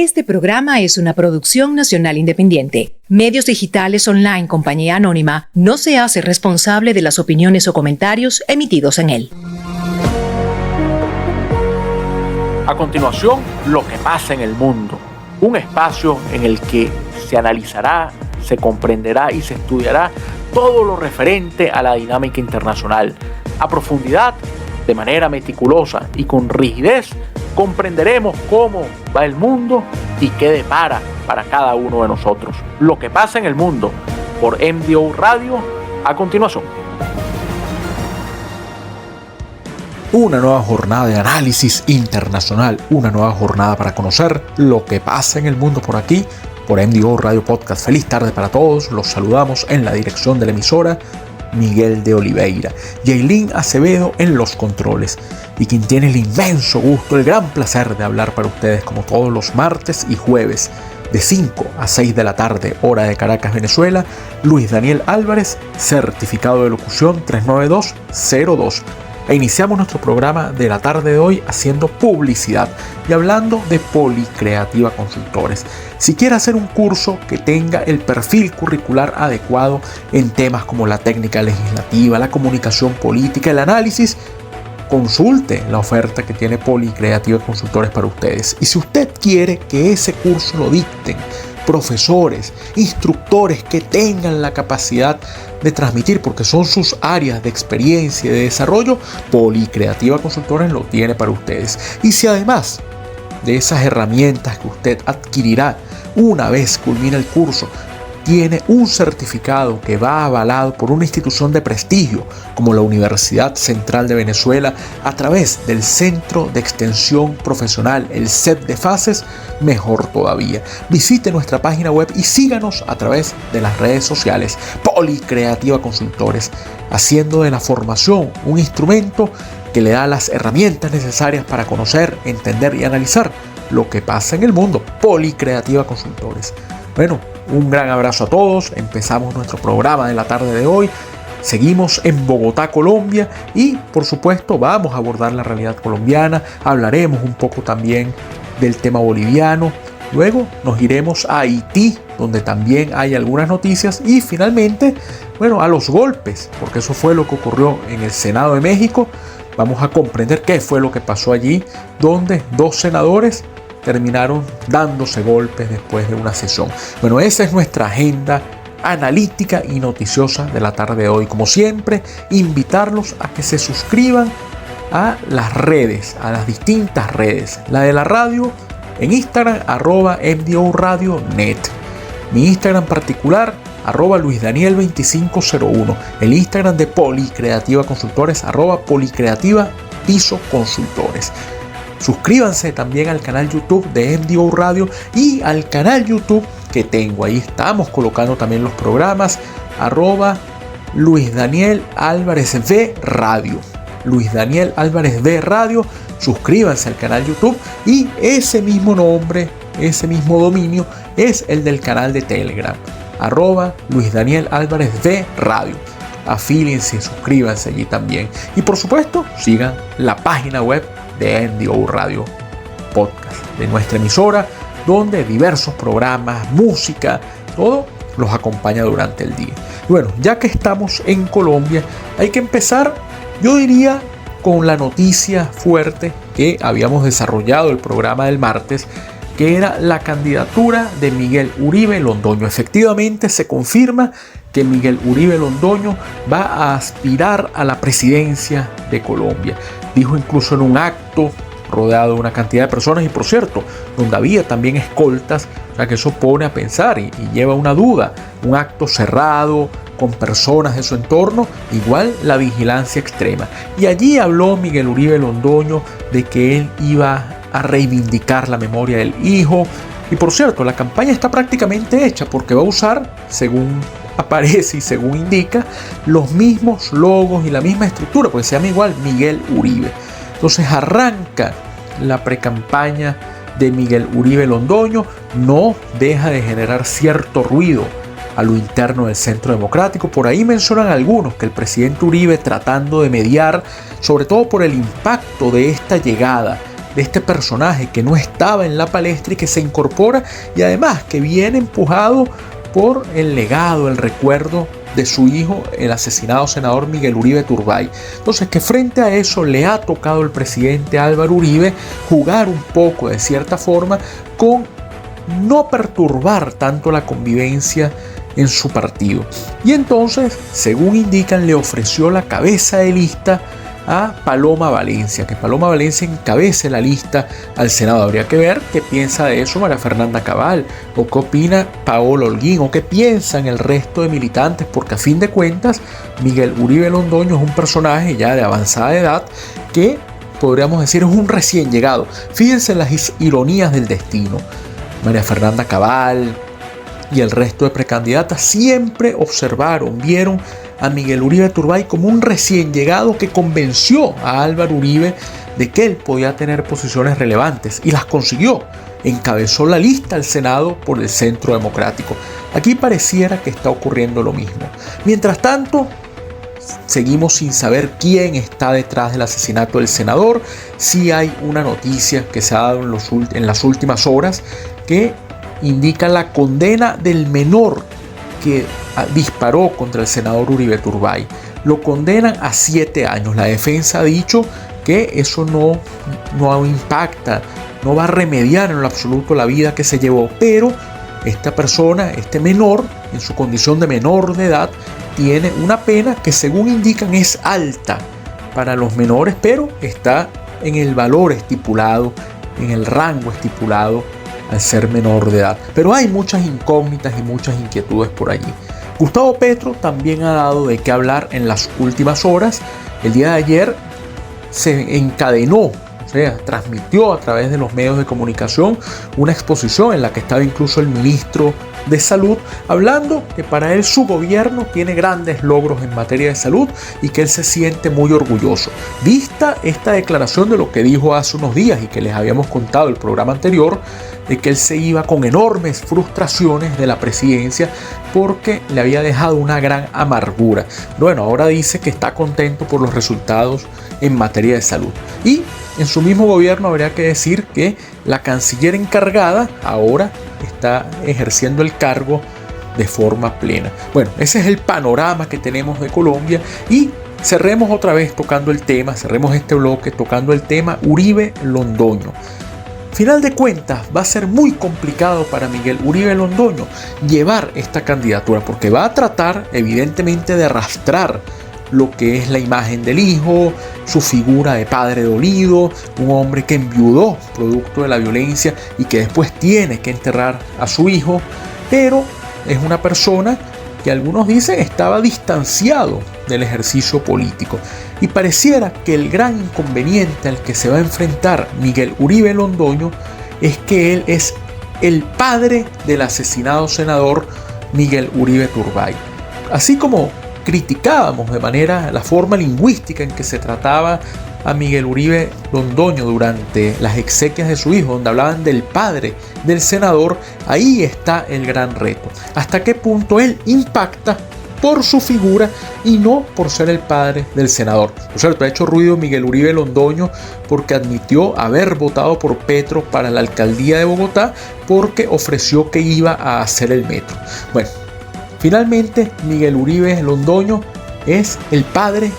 Este programa es una producción nacional independiente. Medios Digitales Online Compañía Anónima no se hace responsable de las opiniones o comentarios emitidos en él. A continuación, lo que pasa en el mundo. Un espacio en el que se analizará, se comprenderá y se estudiará todo lo referente a la dinámica internacional. A profundidad, de manera meticulosa y con rigidez, comprenderemos cómo va el mundo y qué depara para cada uno de nosotros. Lo que pasa en el mundo por MDO Radio a continuación. Una nueva jornada de análisis internacional, una nueva jornada para conocer lo que pasa en el mundo por aquí, por MDO Radio Podcast. Feliz tarde para todos, los saludamos en la dirección de la emisora, Miguel de Oliveira, Yailin Acevedo en los controles, y quien tiene el inmenso gusto, el gran placer de hablar para ustedes como todos los martes y jueves de 5 a 6 de la tarde, hora de Caracas, Venezuela, Luis Daniel Álvarez, certificado de locución 39202. E iniciamos nuestro programa de la tarde de hoy haciendo publicidad y hablando de Policreativa Consultores. Si quiere hacer un curso que tenga el perfil curricular adecuado en temas como la técnica legislativa, la comunicación política, el análisis, consulte la oferta que tiene Policreativa Consultores para ustedes. Y si usted quiere que ese curso lo dicten profesores, instructores que tengan la capacidad de transmitir, porque son sus áreas de experiencia y de desarrollo, Policreativa Consultores lo tiene para ustedes. Y si además de esas herramientas que usted adquirirá una vez culmina el curso, tiene un certificado que va avalado por una institución de prestigio como la Universidad Central de Venezuela a través del Centro de Extensión Profesional, el CEP de Fases, mejor todavía. Visite nuestra página web y síganos a través de las redes sociales. Policreativa Consultores, haciendo de la formación un instrumento que le da las herramientas necesarias para conocer, entender y analizar lo que pasa en el mundo. Policreativa Consultores. Bueno, un gran abrazo a todos. Empezamos nuestro programa de la tarde de hoy. Seguimos en Bogotá, Colombia, y por supuesto vamos a abordar la realidad colombiana. Hablaremos un poco también del tema boliviano. Luego nos iremos a Haití, donde también hay algunas noticias. Y finalmente, a los golpes, porque eso fue lo que ocurrió en el Senado de México. Vamos a comprender qué fue lo que pasó allí, donde dos senadores terminaron dándose golpes después de una sesión. Esa es nuestra agenda analítica y noticiosa de la tarde de hoy. Como siempre, invitarlos a que se suscriban a las redes, a las distintas redes. La de la radio en Instagram, @MDORadioNet. Mi Instagram particular, @LuisDaniel2501. El Instagram de Policreativa Consultores, @Policreativa_Consultores. Suscríbanse también al canal YouTube de MDO Radio y al canal YouTube que tengo. Ahí estamos colocando también los programas, @LuisDanielAlvarezV Radio. Luis Daniel Álvarez V Radio. Suscríbanse al canal YouTube y ese mismo nombre, ese mismo dominio es el del canal de Telegram, @LuisDanielAlvarezV Radio. Afíliense, suscríbanse allí también. Y por supuesto, sigan la página web de MDO Radio Podcast, de nuestra emisora, donde diversos programas, música, todo los acompaña durante el día. Y ya que estamos en Colombia, hay que empezar, yo diría, con la noticia fuerte que habíamos desarrollado el programa del martes, que era la candidatura de Miguel Uribe Londoño. Efectivamente se confirma que Miguel Uribe Londoño va a aspirar a la presidencia de Colombia. Dijo incluso en un acto rodeado de una cantidad de personas y, por cierto, donde había también escoltas, o sea que eso pone a pensar y lleva una duda. Un acto cerrado, con personas de su entorno, igual la vigilancia extrema. Y allí habló Miguel Uribe Londoño de que él iba a reivindicar la memoria del hijo. Y por cierto, la campaña está prácticamente hecha porque va a usar, según aparece y según indica, los mismos logos y la misma estructura, porque se llama igual Miguel Uribe. Entonces arranca la precampaña de Miguel Uribe Londoño, no deja de generar cierto ruido a lo interno del Centro Democrático. Por ahí mencionan algunos que el presidente Uribe, tratando de mediar, sobre todo por el impacto de esta llegada de este personaje que no estaba en la palestra y que se incorpora, y además que viene empujado por el legado, el recuerdo de su hijo, el asesinado senador Miguel Uribe Turbay. Entonces, que frente a eso le ha tocado al presidente Álvaro Uribe jugar un poco, de cierta forma, con no perturbar tanto la convivencia en su partido. Y entonces, según indican, le ofreció la cabeza de lista a Paloma Valencia, que Paloma Valencia encabece la lista al Senado. Habría que ver qué piensa de eso María Fernanda Cabal, o qué opina Paola Holguín, o qué piensan el resto de militantes, porque a fin de cuentas Miguel Uribe Londoño es un personaje ya de avanzada edad que podríamos decir es un recién llegado. Fíjense las ironías del destino. María Fernanda Cabal y el resto de precandidatas siempre vieron a Miguel Uribe Turbay como un recién llegado que convenció a Álvaro Uribe de que él podía tener posiciones relevantes, y las consiguió. Encabezó la lista al Senado por el Centro Democrático. Aquí pareciera que está ocurriendo lo mismo. Mientras tanto, seguimos sin saber quién está detrás del asesinato del senador. Sí hay una noticia que se ha dado en las últimas horas que indica la condena del menor que disparó contra el senador Uribe Turbay. Lo condenan a 7 años. La defensa ha dicho que eso no impacta, no va a remediar en lo absoluto la vida que se llevó, pero esta persona, este menor, en su condición de menor de edad, tiene una pena que, según indican, es alta para los menores, pero está en el valor estipulado, en el rango estipulado al ser menor de edad. Pero hay muchas incógnitas y muchas inquietudes por allí. Gustavo Petro también ha dado de qué hablar en las últimas horas. El día de ayer se encadenó, o sea, transmitió a través de los medios de comunicación una exposición en la que estaba incluso el ministro de Salud, hablando que para él su gobierno tiene grandes logros en materia de salud y que él se siente muy orgulloso. Vista esta declaración de lo que dijo hace unos días y que les habíamos contado en el programa anterior, de que él se iba con enormes frustraciones de la presidencia porque le había dejado una gran amargura. Bueno, ahora dice que está contento por los resultados en materia de salud. Y en su mismo gobierno habría que decir que la canciller encargada ahora está ejerciendo el cargo de forma plena. Bueno, ese es el panorama que tenemos de Colombia, y cerremos otra vez tocando el tema, cerremos este bloque tocando el tema Uribe Londoño. Final de cuentas, va a ser muy complicado para Miguel Uribe Londoño llevar esta candidatura, porque va a tratar evidentemente de arrastrar lo que es la imagen del hijo, su figura de padre dolido, un hombre que enviudó producto de la violencia y que después tiene que enterrar a su hijo, pero es una persona que algunos dicen estaba distanciado del ejercicio político. Y pareciera que el gran inconveniente al que se va a enfrentar Miguel Uribe Londoño es que él es el padre del asesinado senador Miguel Uribe Turbay. Así como criticábamos de manera la forma lingüística en que se trataba a Miguel Uribe Londoño durante las exequias de su hijo, donde hablaban del padre del senador, ahí está el gran reto. ¿Hasta qué punto él impacta por su figura y no por ser el padre del senador? Por cierto, ha hecho ruido Miguel Uribe Londoño porque admitió haber votado por Petro para la alcaldía de Bogotá porque ofreció que iba a hacer el metro. Bueno, finalmente Miguel Uribe Londoño es el padre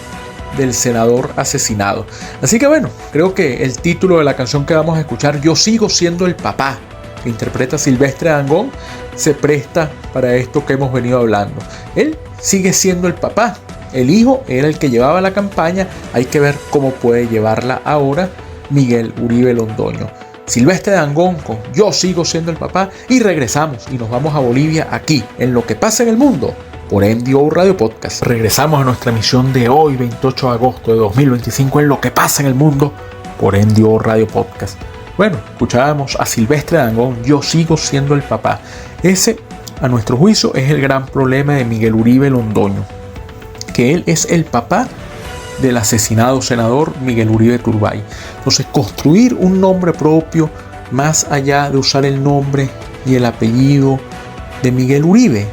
del senador asesinado. Así que bueno, creo que el título de la canción que vamos a escuchar, Yo sigo siendo el papá, que interpreta Silvestre Dangond, se presta para esto que hemos venido hablando. Él sigue siendo el papá, el hijo era el que llevaba la campaña, hay que ver cómo puede llevarla ahora Miguel Uribe Londoño. Silvestre Dangond con Yo sigo siendo el papá, y regresamos y nos vamos a Bolivia aquí en Lo que pasa en el mundo por MDO Radio Podcast. Regresamos a nuestra emisión de hoy, 28 de agosto de 2025, en Lo que pasa en el mundo por MDO Radio Podcast. Bueno, escuchábamos a Silvestre Dangond, Yo sigo siendo el papá. Ese, a nuestro juicio, es el gran problema de Miguel Uribe Londoño, que él es el papá del asesinado senador Miguel Uribe Turbay. Entonces, construir un nombre propio más allá de usar el nombre y el apellido de Miguel Uribe,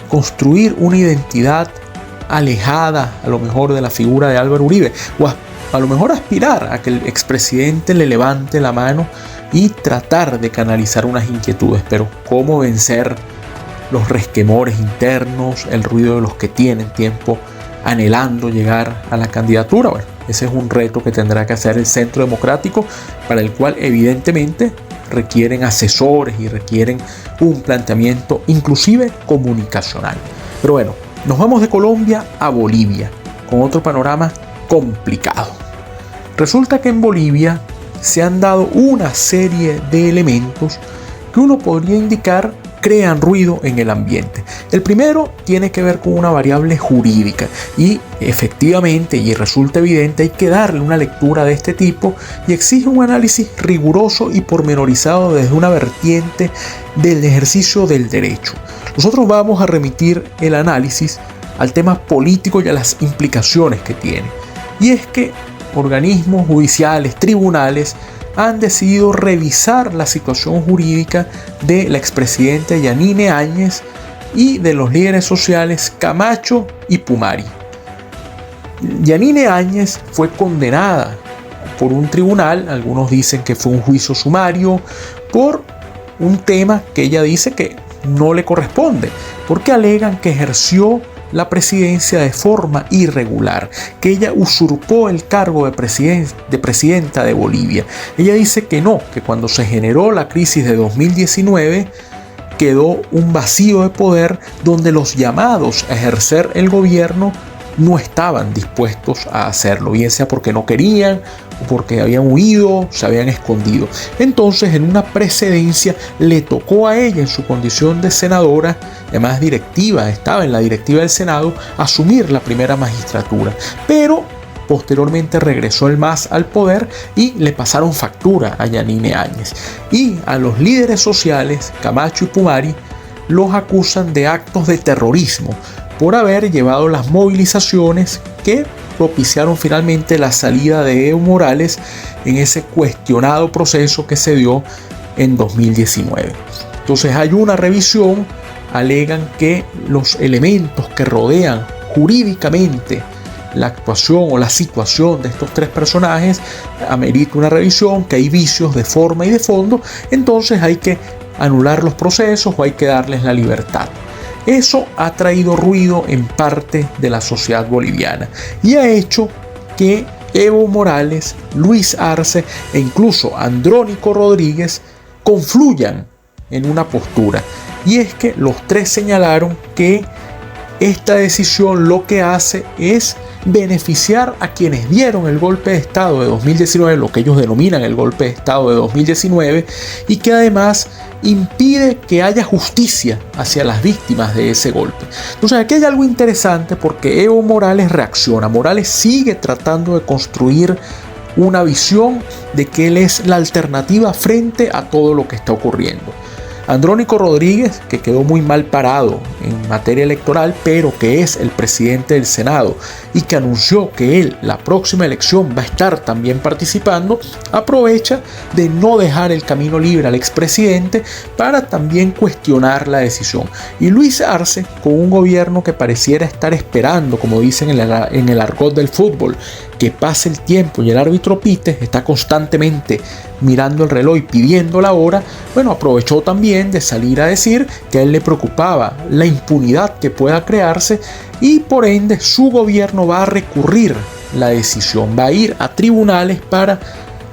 construir una identidad alejada a lo mejor de la figura de Álvaro Uribe, o a lo mejor aspirar a que el expresidente le levante la mano y tratar de canalizar unas inquietudes, pero cómo vencer los resquemores internos, el ruido de los que tienen tiempo anhelando llegar a la candidatura. Bueno, ese es un reto que tendrá que hacer el Centro Democrático, para el cual evidentemente requieren asesores y requieren un planteamiento inclusive comunicacional. Pero bueno, nos vamos de Colombia a Bolivia, con otro panorama complicado. Resulta que en Bolivia se han dado una serie de elementos que uno podría indicar crean ruido en el ambiente. El primero tiene que ver con una variable jurídica y efectivamente, y resulta evidente, hay que darle una lectura de este tipo y exige un análisis riguroso y pormenorizado desde una vertiente del ejercicio del derecho. Nosotros vamos a remitir el análisis al tema político y a las implicaciones que tiene. Y es que organismos judiciales, tribunales, han decidido revisar la situación jurídica de la expresidenta Yanine Áñez y de los líderes sociales Camacho y Pumari. Yanine Áñez fue condenada por un tribunal, algunos dicen que fue un juicio sumario, por un tema que ella dice que no le corresponde, porque alegan que ejerció la presidencia de forma irregular, que ella usurpó el cargo de presidenta de Bolivia. Ella dice que no, que cuando se generó la crisis de 2019 quedó un vacío de poder donde los llamados a ejercer el gobierno no estaban dispuestos a hacerlo, bien sea porque no querían o porque habían huido, se habían escondido. Entonces, en una precedencia le tocó a ella, en su condición de senadora, además directiva, estaba en la directiva del Senado, asumir la primera magistratura. Pero posteriormente regresó el MAS al poder y le pasaron factura a Yanine Áñez. Y a los líderes sociales, Camacho y Pumari, los acusan de actos de terrorismo por haber llevado las movilizaciones que propiciaron finalmente la salida de Evo Morales en ese cuestionado proceso que se dio en 2019. Entonces hay una revisión, alegan que los elementos que rodean jurídicamente la actuación o la situación de estos tres personajes amerita una revisión, que hay vicios de forma y de fondo, entonces hay que anular los procesos o hay que darles la libertad. Eso ha traído ruido en parte de la sociedad boliviana y ha hecho que Evo Morales, Luis Arce e incluso Andrónico Rodríguez confluyan en una postura. Y es que los tres señalaron que esta decisión lo que hace es beneficiar a quienes dieron el golpe de Estado de 2019, lo que ellos denominan el golpe de Estado de 2019, y que además impide que haya justicia hacia las víctimas de ese golpe. Entonces aquí hay algo interesante porque Evo Morales reacciona. Morales sigue tratando de construir una visión de que él es la alternativa frente a todo lo que está ocurriendo. Andrónico Rodríguez, que quedó muy mal parado en materia electoral, pero que es el presidente del Senado y que anunció que él, la próxima elección, va a estar también participando, aprovecha de no dejar el camino libre al expresidente para también cuestionar la decisión. Y Luis Arce, con un gobierno que pareciera estar esperando, como dicen en el argot del fútbol, que pase el tiempo y el árbitro pite, está constantemente mirando el reloj y pidiendo la hora, bueno, aprovechó también de salir a decir que a él le preocupaba la impunidad que pueda crearse y por ende su gobierno va a recurrir la decisión, va a ir a tribunales para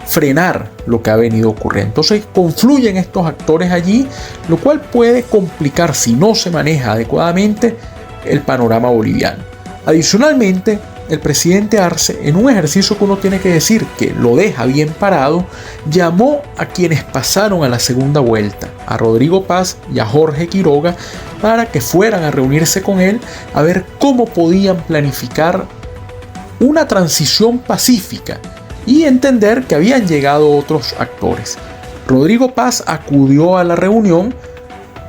frenar lo que ha venido ocurriendo. Entonces confluyen estos actores allí, lo cual puede complicar, si no se maneja adecuadamente, el panorama boliviano. Adicionalmente, el presidente Arce, en un ejercicio que uno tiene que decir que lo deja bien parado, llamó a quienes pasaron a la segunda vuelta, a Rodrigo Paz y a Jorge Quiroga, para que fueran a reunirse con él a ver cómo podían planificar una transición pacífica y entender que habían llegado otros actores. Rodrigo Paz acudió a la reunión,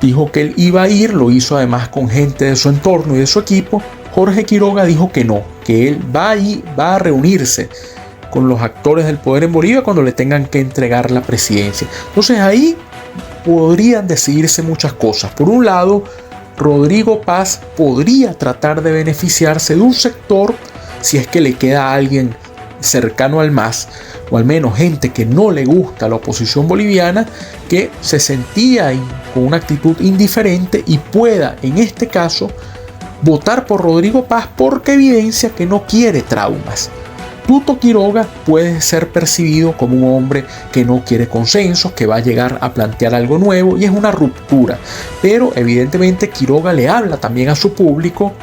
dijo que él iba a ir, lo hizo además con gente de su entorno y de su equipo. Jorge Quiroga dijo que no, que él va a reunirse con los actores del poder en Bolivia cuando le tengan que entregar la presidencia. Entonces ahí podrían decidirse muchas cosas. Por un lado, Rodrigo Paz podría tratar de beneficiarse de un sector, si es que le queda a alguien cercano al MAS, o al menos gente que no le gusta la oposición boliviana, que se sentía con una actitud indiferente y pueda, en este caso, votar por Rodrigo Paz porque evidencia que no quiere traumas. Tuto Quiroga puede ser percibido como un hombre que no quiere consensos, que va a llegar a plantear algo nuevo y es una ruptura. Pero evidentemente Quiroga le habla también a su público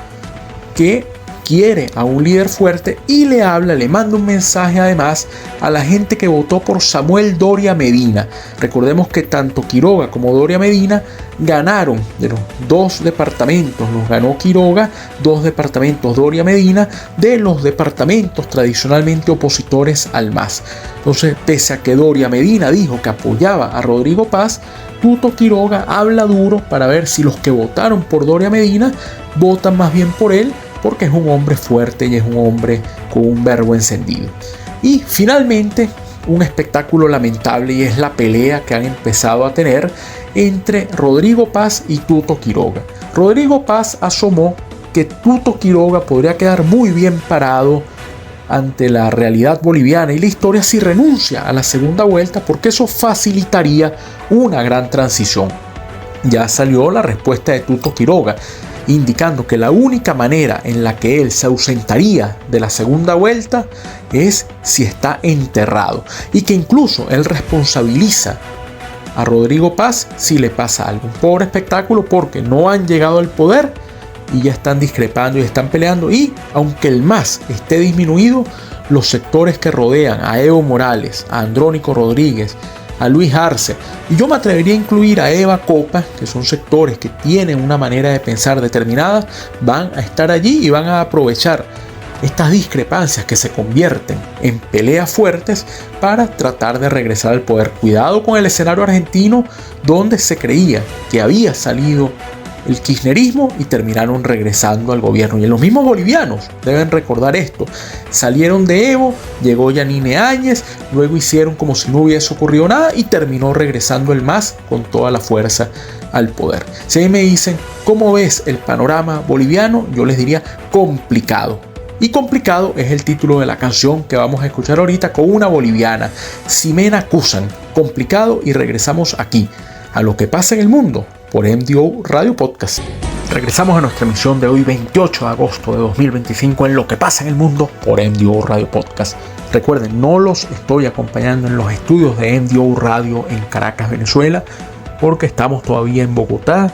que quiere a un líder fuerte y le manda un mensaje además a la gente que votó por Samuel Doria Medina. Recordemos que tanto Quiroga como Doria Medina ganaron de los 2 departamentos, los ganó Quiroga, 2 departamentos Doria Medina, de los departamentos tradicionalmente opositores al MAS. Entonces, pese a que Doria Medina dijo que apoyaba a Rodrigo Paz, Tuto Quiroga habla duro para ver si los que votaron por Doria Medina votan más bien por él, porque es un hombre fuerte y es un hombre con un verbo encendido. Y finalmente, un espectáculo lamentable, y es la pelea que han empezado a tener entre Rodrigo Paz y Tuto Quiroga. Rodrigo Paz asomó que Tuto Quiroga podría quedar muy bien parado ante la realidad boliviana y la historia si renuncia a la segunda vuelta, porque eso facilitaría una gran transición. Ya salió la respuesta de Tuto Quiroga, indicando que la única manera en la que él se ausentaría de la segunda vuelta es si está enterrado, y que incluso él responsabiliza a Rodrigo Paz si le pasa algo. Un pobre espectáculo porque no han llegado al poder y ya están discrepando y están peleando, y aunque el MAS esté disminuido, los sectores que rodean a Evo Morales, a Andrónico Rodríguez, a Luis Arce, y yo me atrevería a incluir a Eva Copa, que son sectores que tienen una manera de pensar determinada, van a estar allí y van a aprovechar estas discrepancias que se convierten en peleas fuertes para tratar de regresar al poder. Cuidado con el escenario argentino, donde se creía que había salido el kirchnerismo y terminaron regresando al gobierno. Y los mismos bolivianos deben recordar esto. Salieron de Evo, llegó Yanine Áñez, luego hicieron como si no hubiese ocurrido nada y terminó regresando el MAS con toda la fuerza al poder. Si ahí me dicen, ¿cómo ves el panorama boliviano? Yo les diría complicado. Y complicado es el título de la canción que vamos a escuchar ahorita con una boliviana, Ximena Cusan. Complicado, y regresamos aquí a Lo que pasa en el mundo por MDO Radio Podcast. Regresamos a nuestra emisión de hoy, 28 de agosto de 2025, en Lo que pasa en el mundo por MDO Radio Podcast. Recuerden, no los estoy acompañando en los estudios de MDO Radio en Caracas, Venezuela, porque estamos todavía en Bogotá.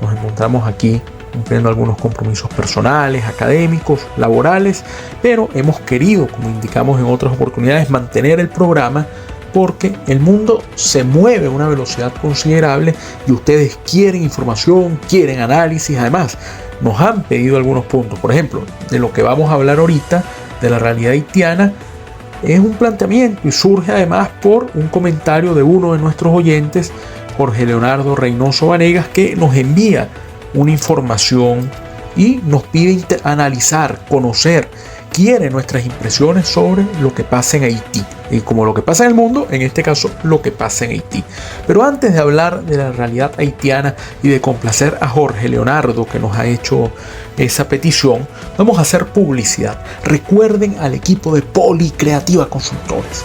Nos encontramos aquí cumpliendo algunos compromisos personales, académicos, laborales, pero hemos querido, como indicamos en otras oportunidades, mantener el programa porque el mundo se mueve a una velocidad considerable y ustedes quieren información, quieren análisis. Además, nos han pedido algunos puntos. Por ejemplo, de lo que vamos a hablar ahorita, de la realidad haitiana, es un planteamiento y surge además por un comentario de uno de nuestros oyentes, Jorge Leonardo Reynoso Vanegas, que nos envía una información y nos pide analizar, conocer, quiere nuestras impresiones sobre lo que pasa en Haití. Y como lo que pasa en el mundo, en este caso lo que pasa en Haití. Pero antes de hablar de la realidad haitiana y de complacer a Jorge Leonardo, que nos ha hecho esa petición, vamos a hacer publicidad. Recuerden al equipo de Policreativa Consultores.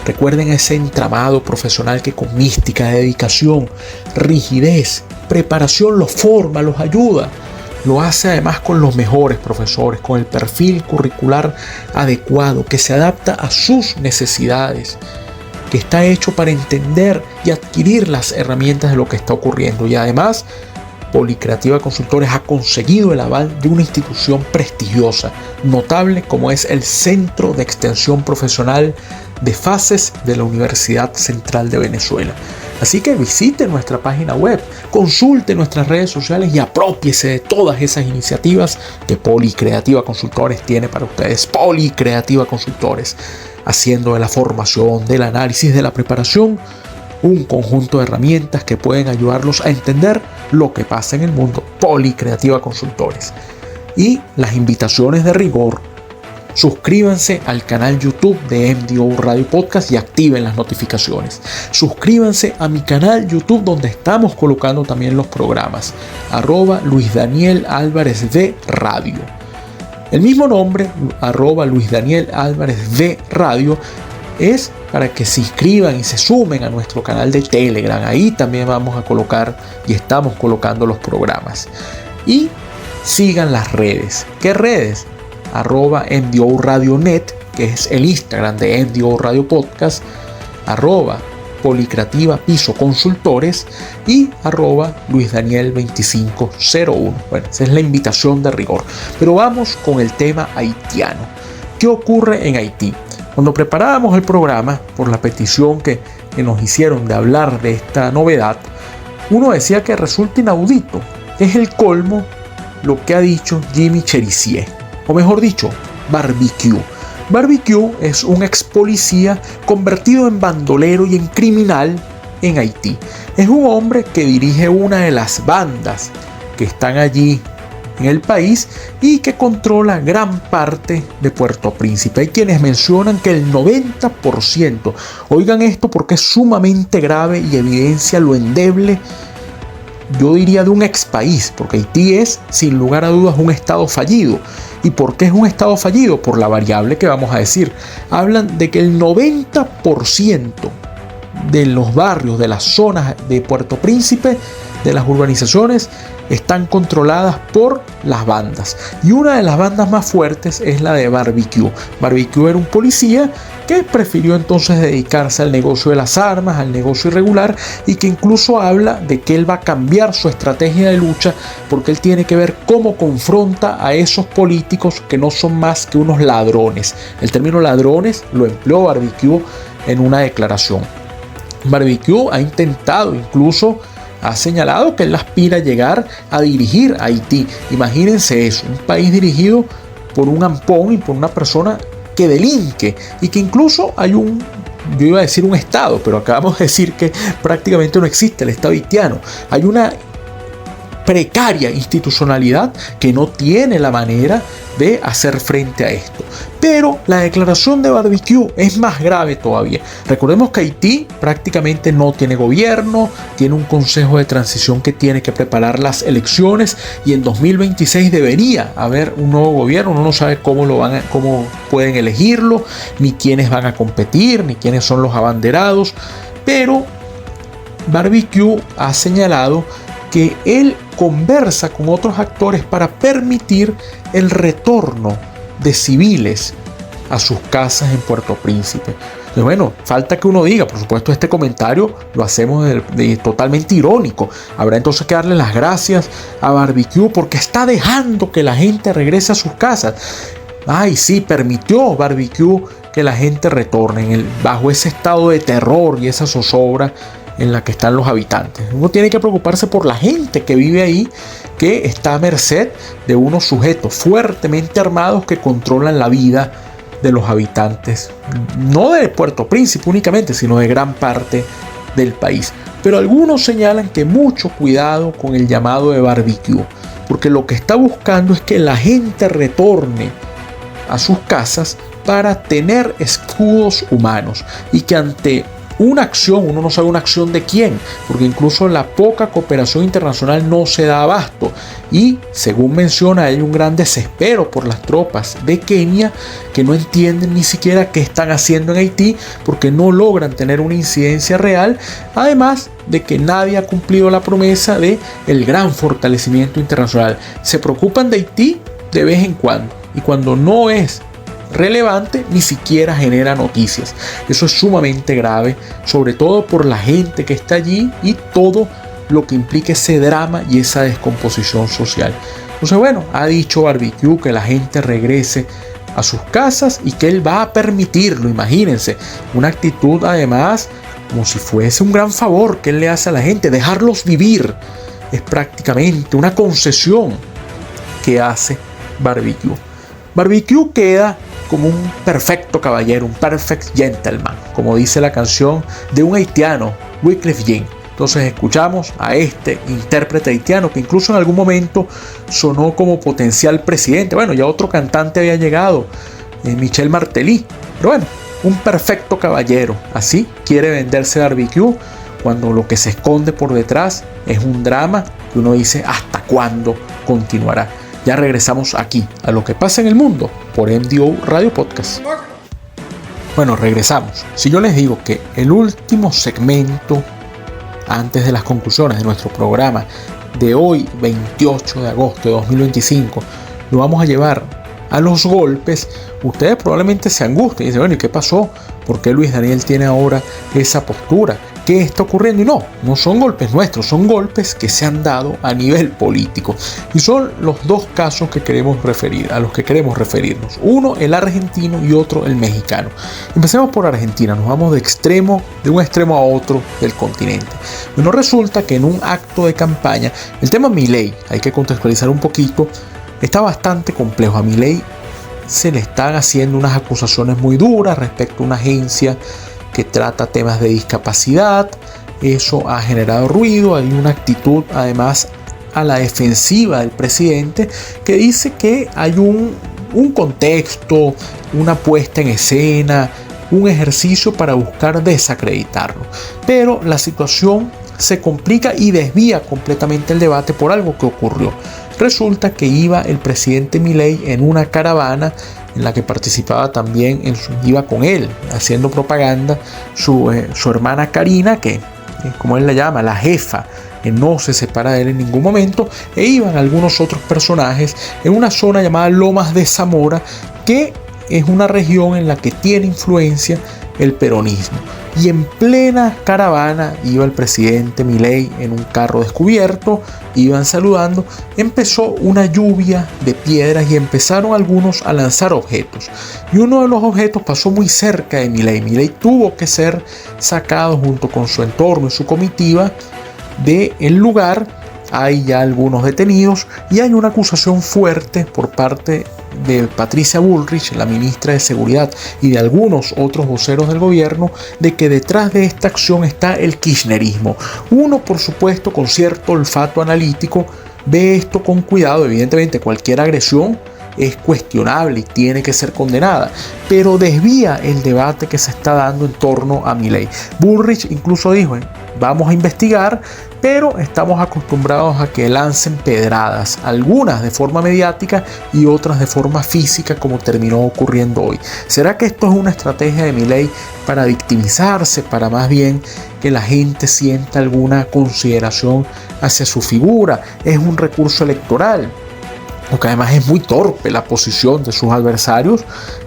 Recuerden ese entramado profesional que con mística, dedicación, rigidez, preparación los forma, los ayuda. Lo hace además con los mejores profesores, con el perfil curricular adecuado, que se adapta a sus necesidades, que está hecho para entender y adquirir las herramientas de lo que está ocurriendo. Y además, Policreativa Consultores ha conseguido el aval de una institución prestigiosa, notable, como es el Centro de Extensión Profesional de Fases de la Universidad Central de Venezuela. Así que visite nuestra página web, consulte nuestras redes sociales y aprópiese de todas esas iniciativas que Policreativa Consultores tiene para ustedes. Policreativa Consultores, haciendo de la formación, del análisis, de la preparación, un conjunto de herramientas que pueden ayudarlos a entender lo que pasa en el mundo. Policreativa Consultores. Y las invitaciones de rigor. Suscríbanse al canal YouTube de MDO Radio Podcast y activen las notificaciones. Suscríbanse a mi canal YouTube, donde estamos colocando también los programas. @Luis Daniel Álvarez de Radio. El mismo nombre, @LuisDanielAlvarezD Radio, es para que se inscriban y se sumen a nuestro canal de Telegram. Ahí también vamos a colocar y estamos colocando los programas. Y sigan las redes. ¿Qué redes? @MDORadioNet, que es el Instagram de MDO Radio Podcast, @Policreativa Piso Consultores y @LuisDaniel2501. Bueno, esa es la invitación de rigor. Pero vamos con el tema haitiano. ¿Qué ocurre en Haití? Cuando preparábamos el programa, por la petición que nos hicieron de hablar de esta novedad, uno decía que resulta inaudito. Es el colmo lo que ha dicho Jimmy Cherizier, o mejor dicho, Barbecue. Barbecue es un ex policía convertido en bandolero y en criminal en Haití. Es un hombre que dirige una de las bandas que están allí en el país y que controla gran parte de Puerto Príncipe. Hay quienes mencionan que el 90%, oigan esto porque es sumamente grave y evidencia lo endeble, yo diría, de un ex país, porque Haití es sin lugar a dudas un estado fallido. ¿Y por qué es un estado fallido? Por la variable que vamos a decir. Hablan de que el 90% de los barrios, de las zonas de Puerto Príncipe, de las urbanizaciones, están controladas por las bandas. Y una de las bandas más fuertes es la de Barbecue. Barbecue era un policía que prefirió entonces dedicarse al negocio de las armas, al negocio irregular, y que incluso habla de que él va a cambiar su estrategia de lucha porque él tiene que ver cómo confronta a esos políticos que no son más que unos ladrones. El término ladrones lo empleó Barbecue en una declaración. Barbecue ha intentado, incluso ha señalado que él aspira a llegar a dirigir Haití. Imagínense eso, un país dirigido por un ampón y por una persona que delinque, y que incluso hay yo iba a decir un estado, pero acabamos de decir que prácticamente no existe el estado haitiano. Hay una precaria institucionalidad que no tiene la manera de hacer frente a esto. Pero la declaración de Barbecue es más grave todavía. Recordemos que Haití prácticamente no tiene gobierno, tiene un consejo de transición que tiene que preparar las elecciones, y en 2026 debería haber un nuevo gobierno. Uno no sabe cómo pueden elegirlo, ni quiénes van a competir, ni quiénes son los abanderados. Pero Barbecue ha señalado que él conversa con otros actores para permitir el retorno de civiles a sus casas en Puerto Príncipe. Entonces, bueno, falta que uno diga, por supuesto, este comentario lo hacemos de totalmente irónico. Habrá entonces que darle las gracias a Barbecue porque está dejando que la gente regrese a sus casas. Ay, sí, permitió Barbecue que la gente retorne bajo ese estado de terror y esa zozobra en la que están los habitantes. Uno tiene que preocuparse por la gente que vive ahí, que está a merced de unos sujetos fuertemente armados que controlan la vida de los habitantes, no de Puerto Príncipe únicamente, sino de gran parte del país. Pero algunos señalan que mucho cuidado con el llamado de Barbecue, porque lo que está buscando es que la gente retorne a sus casas para tener escudos humanos, y que ante una acción, uno no sabe una acción de quién, porque incluso la poca cooperación internacional no se da abasto, y según menciona, hay un gran desespero por las tropas de Kenia que no entienden ni siquiera qué están haciendo en Haití, porque no logran tener una incidencia real, además de que nadie ha cumplido la promesa de el gran fortalecimiento internacional. Se preocupan de Haití de vez en cuando, y cuando no es relevante ni siquiera genera noticias. Eso es sumamente grave, sobre todo por la gente que está allí y todo lo que implica ese drama y esa descomposición social. Entonces, bueno, ha dicho Barbecue que la gente regrese a sus casas y que él va a permitirlo. Imagínense, una actitud además como si fuese un gran favor que él le hace a la gente, dejarlos vivir. Es prácticamente una concesión que hace Barbecue. Barbecue queda como un perfecto caballero, un perfect gentleman, como dice la canción de un haitiano, Wyclef Jean. Entonces escuchamos a este intérprete haitiano que incluso en algún momento sonó como potencial presidente. Bueno, ya otro cantante había llegado, Michel Martelly. Pero bueno, un perfecto caballero. Así quiere venderse Barbecue, cuando lo que se esconde por detrás es un drama que uno dice, ¿hasta cuándo continuará? Ya regresamos aquí a Lo que pasa en el mundo por MDO Radio Podcast. Bueno, regresamos. Si yo les digo que el último segmento antes de las conclusiones de nuestro programa de hoy, 28 de agosto de 2025, lo vamos a llevar a los golpes, ustedes probablemente se angustien y dicen, bueno, ¿y qué pasó? ¿Por qué Luis Daniel tiene ahora esa postura? ¿Qué está ocurriendo? Y no son golpes nuestros, son golpes que se han dado a nivel político. Y son los dos casos que queremos referir, a los que queremos referirnos. Uno, el argentino, y otro, el mexicano. Empecemos por Argentina, nos vamos de un extremo a otro del continente. Bueno, resulta que en un acto de campaña, el tema Milei, hay que contextualizar un poquito, está bastante complejo. A Milei se le están haciendo unas acusaciones muy duras respecto a una agencia que trata temas de discapacidad. Eso ha generado ruido. Hay una actitud además a la defensiva del presidente que dice que hay un contexto, una puesta en escena, un ejercicio para buscar desacreditarlo. Pero la situación se complica y desvía completamente el debate por algo que ocurrió. Resulta que iba el presidente Milei en una caravana en la que participaba también, iba con él haciendo propaganda su hermana Karina, que como él la llama, la jefa, que no se separa de él en ningún momento, e iban algunos otros personajes en una zona llamada Lomas de Zamora, que es una región en la que tiene influencia el peronismo. Y en plena caravana iba el presidente Milei en un carro descubierto, iban saludando, empezó una lluvia de piedras y empezaron algunos a lanzar objetos. Y uno de los objetos pasó muy cerca de Milei. Milei tuvo que ser sacado junto con su entorno y su comitiva del lugar. Hay ya algunos detenidos y hay una acusación fuerte por parte de Patricia Bullrich, la ministra de Seguridad, y de algunos otros voceros del gobierno, de que detrás de esta acción está el kirchnerismo. Uno, por supuesto, con cierto olfato analítico, ve esto con cuidado. Evidentemente, cualquier agresión es cuestionable y tiene que ser condenada, pero desvía el debate que se está dando en torno a Milei. Bullrich incluso dijo, vamos a investigar, pero estamos acostumbrados a que lancen pedradas, algunas de forma mediática y otras de forma física, como terminó ocurriendo hoy. ¿Será que esto es una estrategia de Milei para victimizarse, para más bien que la gente sienta alguna consideración hacia su figura? ¿Es un recurso electoral? Porque además es muy torpe la posición de sus adversarios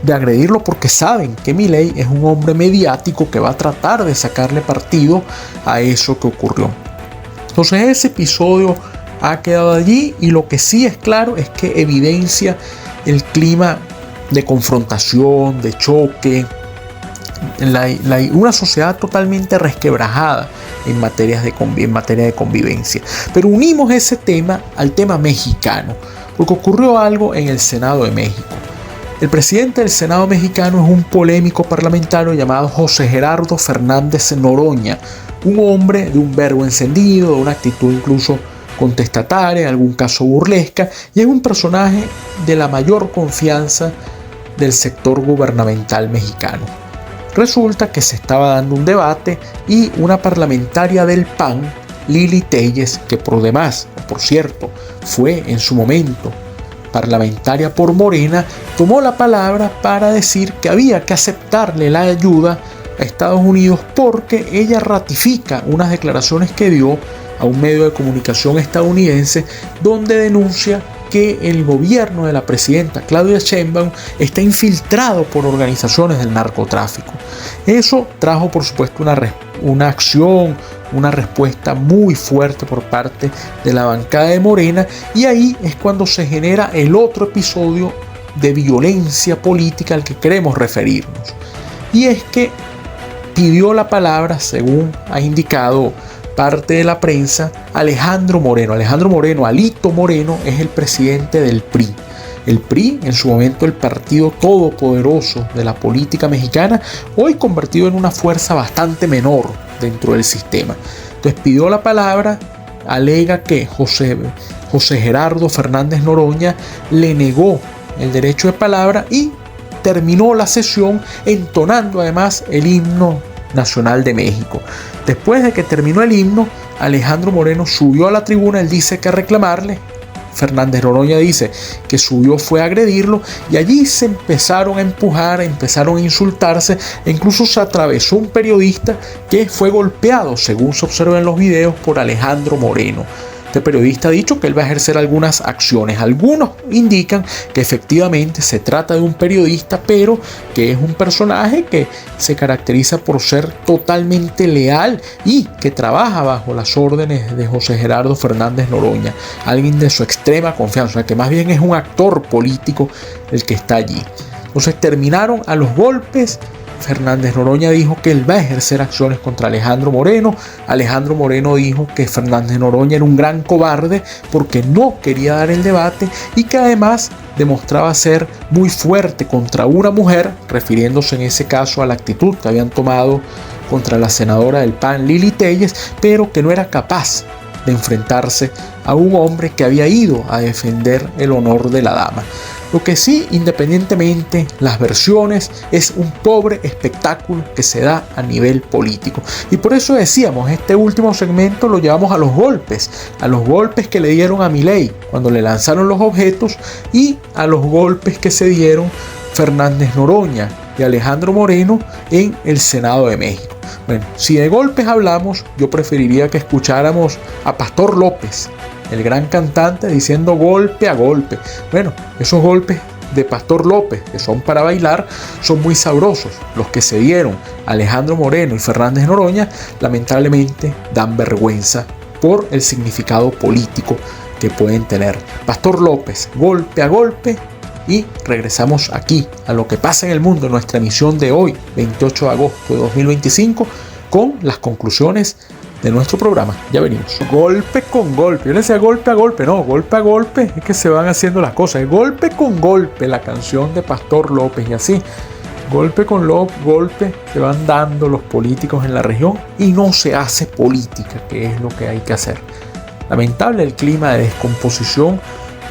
de agredirlo, porque saben que Milei es un hombre mediático que va a tratar de sacarle partido a eso que ocurrió. Entonces ese episodio ha quedado allí, y lo que sí es claro es que evidencia el clima de confrontación, de choque, una sociedad totalmente resquebrajada en materia de convivencia. Pero unimos ese tema al tema mexicano, porque ocurrió algo en el Senado de México. El presidente del Senado mexicano es un polémico parlamentario llamado José Gerardo Fernández Noroña, un hombre de un verbo encendido, de una actitud incluso contestataria, en algún caso burlesca, y es un personaje de la mayor confianza del sector gubernamental mexicano. Resulta que se estaba dando un debate y una parlamentaria del PAN, Lili Téllez, que por cierto, fue en su momento parlamentaria por Morena, tomó la palabra para decir que había que aceptarle la ayuda a Estados Unidos porque ella ratifica unas declaraciones que dio a un medio de comunicación estadounidense donde denuncia que el gobierno de la presidenta Claudia Sheinbaum está infiltrado por organizaciones del narcotráfico. Eso trajo, por supuesto, una acción, una respuesta muy fuerte por parte de la bancada de Morena, y ahí es cuando se genera el otro episodio de violencia política al que queremos referirnos. Y es que pidió la palabra, según ha indicado parte de la prensa, Alejandro Moreno. Alito Moreno, es el presidente del PRI. El PRI, en su momento el partido todopoderoso de la política mexicana, hoy convertido en una fuerza bastante menor dentro del sistema. Entonces pidió la palabra, alega que José Gerardo Fernández Noroña le negó el derecho de palabra y terminó la sesión entonando además el himno nacional de México. Después de que terminó el himno, Alejandro Moreno subió a la tribuna. Él dice que reclamarle Fernández Noroña dice que subió fue a agredirlo y allí se empezaron a empujar, empezaron a insultarse e incluso se atravesó un periodista que fue golpeado, según se observa en los videos, por Alejandro Moreno. Este periodista ha dicho que él va a ejercer algunas acciones. Algunos indican que efectivamente se trata de un periodista, pero que es un personaje que se caracteriza por ser totalmente leal y que trabaja bajo las órdenes de José Gerardo Fernández Noroña, alguien de su extrema confianza, o sea, que más bien es un actor político el que está allí. Entonces terminaron a los golpes. Fernández Noroña dijo que él va a ejercer acciones contra Alejandro Moreno. Alejandro Moreno dijo que Fernández Noroña era un gran cobarde porque no quería dar el debate y que además demostraba ser muy fuerte contra una mujer, refiriéndose en ese caso a la actitud que habían tomado contra la senadora del PAN, Lili Téllez, pero que no era capaz de enfrentarse a un hombre que había ido a defender el honor de la dama. Lo que sí, independientemente las versiones, es un pobre espectáculo que se da a nivel político. Y por eso decíamos, este último segmento lo llevamos a los golpes que le dieron a Milei cuando le lanzaron los objetos y a los golpes que se dieron Fernández Noroña y Alejandro Moreno en el Senado de México. Bueno, si de golpes hablamos, yo preferiría que escucháramos a Pastor López, el gran cantante, diciendo golpe a golpe. Bueno, esos golpes de Pastor López, que son para bailar, son muy sabrosos. Los que se dieron Alejandro Moreno y Fernández Noroña, lamentablemente dan vergüenza por el significado político que pueden tener. Pastor López, golpe a golpe. Y regresamos aquí a lo que pasa en el mundo, en nuestra emisión de hoy, 28 de agosto de 2025, con las conclusiones de nuestro programa. Ya venimos. Golpe con golpe. Yo le decía golpe a golpe. No, golpe a golpe es que se van haciendo las cosas. Golpe con golpe, la canción de Pastor López, y así. Golpe con golpe se van dando los políticos en la región y no se hace política, que es lo que hay que hacer. Lamentable el clima de descomposición.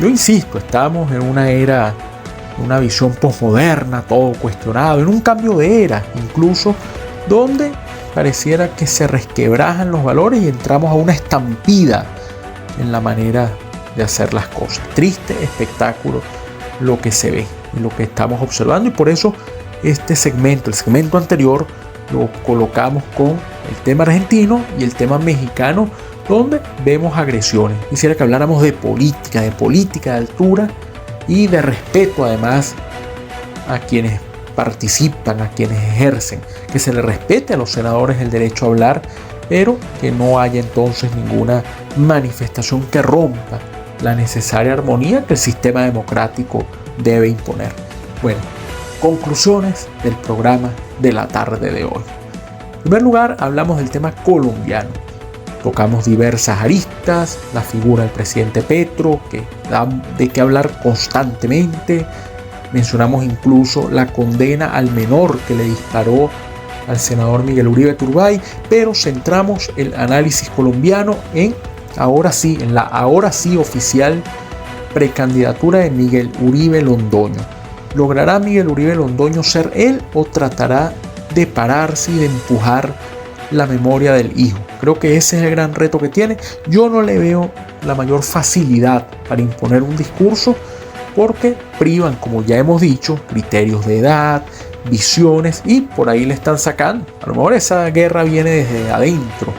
Yo insisto, estamos en una era, una visión posmoderna, todo cuestionado, en un cambio de era, incluso donde pareciera que se resquebrajan los valores y entramos a una estampida en la manera de hacer las cosas. Triste espectáculo lo que se ve y lo que estamos observando, y por eso este segmento, el segmento anterior, lo colocamos con el tema argentino y el tema mexicano, donde vemos agresiones. Quisiera que habláramos de política de altura y de respeto además a quienes participan, a quienes ejercen, que se les respete a los senadores el derecho a hablar, pero que no haya entonces ninguna manifestación que rompa la necesaria armonía que el sistema democrático debe imponer. Bueno, conclusiones del programa de la tarde de hoy. En primer lugar, hablamos del tema colombiano. Tocamos diversas aristas, la figura del presidente Petro, que da de qué hablar constantemente. Mencionamos incluso la condena al menor que le disparó al senador Miguel Uribe Turbay, pero centramos el análisis colombiano en la ahora sí oficial precandidatura de Miguel Uribe Londoño. ¿Logrará Miguel Uribe Londoño ser él o tratará de pararse y de empujar la memoria del hijo? Creo que ese es el gran reto que tiene. Yo no le veo la mayor facilidad para imponer un discurso porque privan, como ya hemos dicho, criterios de edad, visiones, y por ahí le están sacando. A lo mejor esa guerra viene desde adentro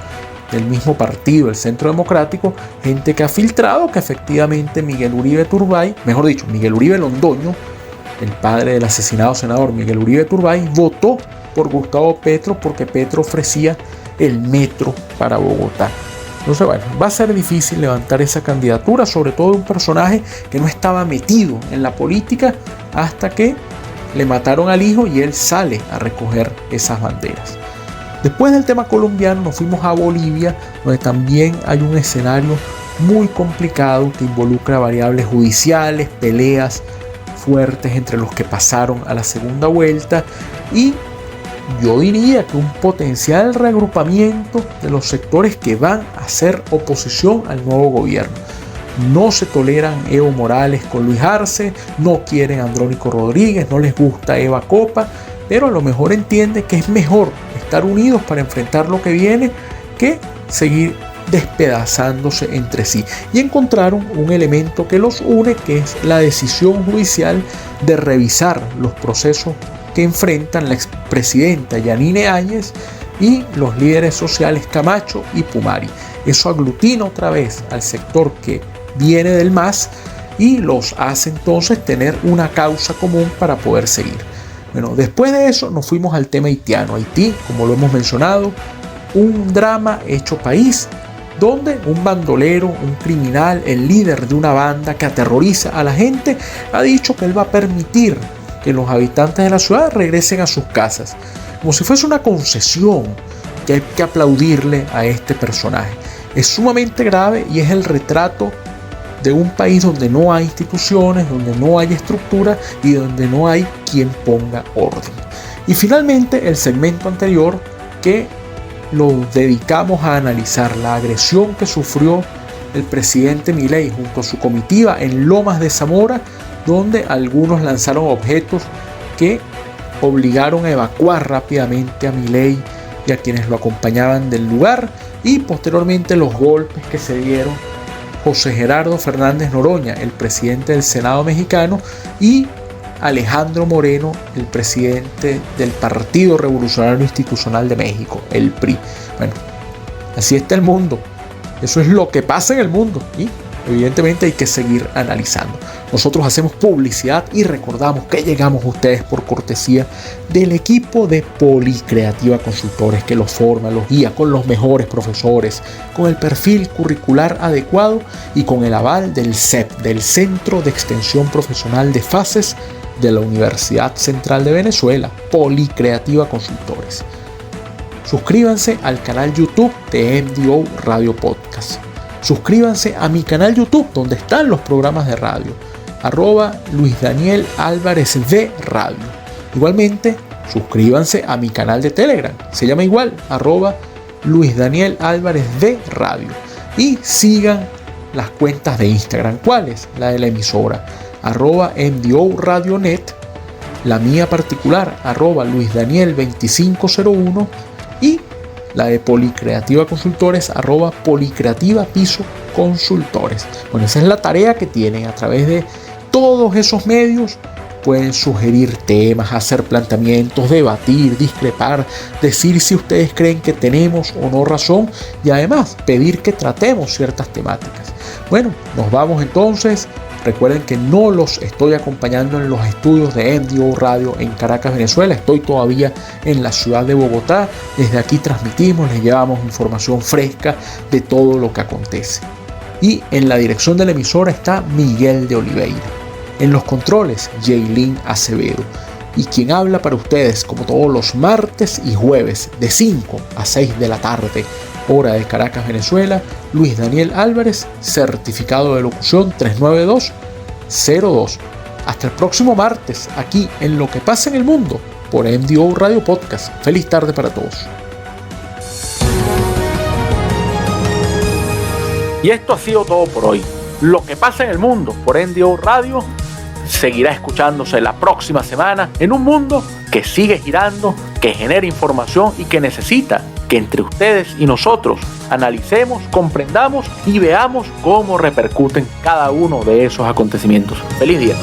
del mismo partido, el Centro Democrático, gente que ha filtrado que efectivamente Miguel Uribe Turbay, mejor dicho, Miguel Uribe Londoño, el padre del asesinado senador Miguel Uribe Turbay, votó por Gustavo Petro porque Petro ofrecía el metro para Bogotá. Entonces, bueno, va a ser difícil levantar esa candidatura, sobre todo de un personaje que no estaba metido en la política hasta que le mataron al hijo y él sale a recoger esas banderas. Después del tema colombiano nos fuimos a Bolivia, donde también hay un escenario muy complicado que involucra variables judiciales, peleas fuertes entre los que pasaron a la segunda vuelta y yo diría que un potencial reagrupamiento de los sectores que van a hacer oposición al nuevo gobierno. No se toleran Evo Morales con Luis Arce, no quieren a Andrónico Rodríguez, no les gusta Eva Copa, pero a lo mejor entienden que es mejor estar unidos para enfrentar lo que viene que seguir despedazándose entre sí, y encontraron un elemento que los une, que es la decisión judicial de revisar los procesos que enfrentan la expresidenta Yanine Áñez y los líderes sociales Camacho y Pumari. Eso aglutina otra vez al sector que viene del MAS y los hace entonces tener una causa común para poder seguir. Bueno, después de eso nos fuimos al tema haitiano. Haití, como lo hemos mencionado, un drama hecho país, donde un bandolero, un criminal, el líder de una banda que aterroriza a la gente, ha dicho que él va a permitir que los habitantes de la ciudad regresen a sus casas, como si fuese una concesión que hay que aplaudirle a este personaje. Es sumamente grave y es el retrato de un país donde no hay instituciones, donde no hay estructura y donde no hay quien ponga orden. Y finalmente el segmento anterior, que lo dedicamos a analizar la agresión que sufrió el presidente Milei junto a su comitiva en Lomas de Zamora, donde algunos lanzaron objetos que obligaron a evacuar rápidamente a Milei y a quienes lo acompañaban del lugar, y posteriormente los golpes que se dieron José Gerardo Fernández Noroña, el presidente del Senado mexicano, y Alejandro Moreno, el presidente del Partido Revolucionario Institucional de México, el PRI. Bueno, así está el mundo. Eso es lo que pasa en el mundo y evidentemente hay que seguir analizando. Nosotros hacemos publicidad y recordamos que llegamos a ustedes por cortesía del equipo de Policreativa Consultores, que los forma, los guía con los mejores profesores, con el perfil curricular adecuado y con el aval del CEP, del Centro de Extensión Profesional de Fases de la Universidad Central de Venezuela. Policreativa Consultores. Suscríbanse al canal YouTube de MDO Radio Podcast. Suscríbanse a mi canal YouTube donde están los programas de radio, @Luis Daniel Álvarez de Radio. Igualmente, suscríbanse a mi canal de Telegram, se llama igual, @Luis Daniel Álvarez de Radio. Y sigan las cuentas de Instagram. ¿Cuáles? La de la emisora, @MDO Radionet, la mía particular, @LuisDaniel2501, y la de Policreativa Consultores, @Policreativa Piso Consultores. Bueno, esa es la tarea que tienen. A través de todos esos medios pueden sugerir temas, hacer planteamientos, debatir, discrepar, decir si ustedes creen que tenemos o no razón y además pedir que tratemos ciertas temáticas. Bueno, nos vamos entonces. Recuerden que no los estoy acompañando en los estudios de MDO Radio en Caracas, Venezuela. Estoy todavía en la ciudad de Bogotá. Desde aquí transmitimos, les llevamos información fresca de todo lo que acontece. Y en la dirección de la emisora está Miguel de Oliveira. En los controles, Jaylin Acevedo. Y quien habla para ustedes, como todos los martes y jueves, de 5 a 6 de la tarde, hora de Caracas, Venezuela, Luis Daniel Álvarez, certificado de locución 39202. Hasta el próximo martes, aquí en Lo que pasa en el mundo, por MDO Radio Podcast. Feliz tarde para todos. Y esto ha sido todo por hoy. Lo que pasa en el mundo por MDO Radio seguirá escuchándose la próxima semana en un mundo que sigue girando, que genera información y que necesita que entre ustedes y nosotros analicemos, comprendamos y veamos cómo repercuten cada uno de esos acontecimientos. ¡Feliz día!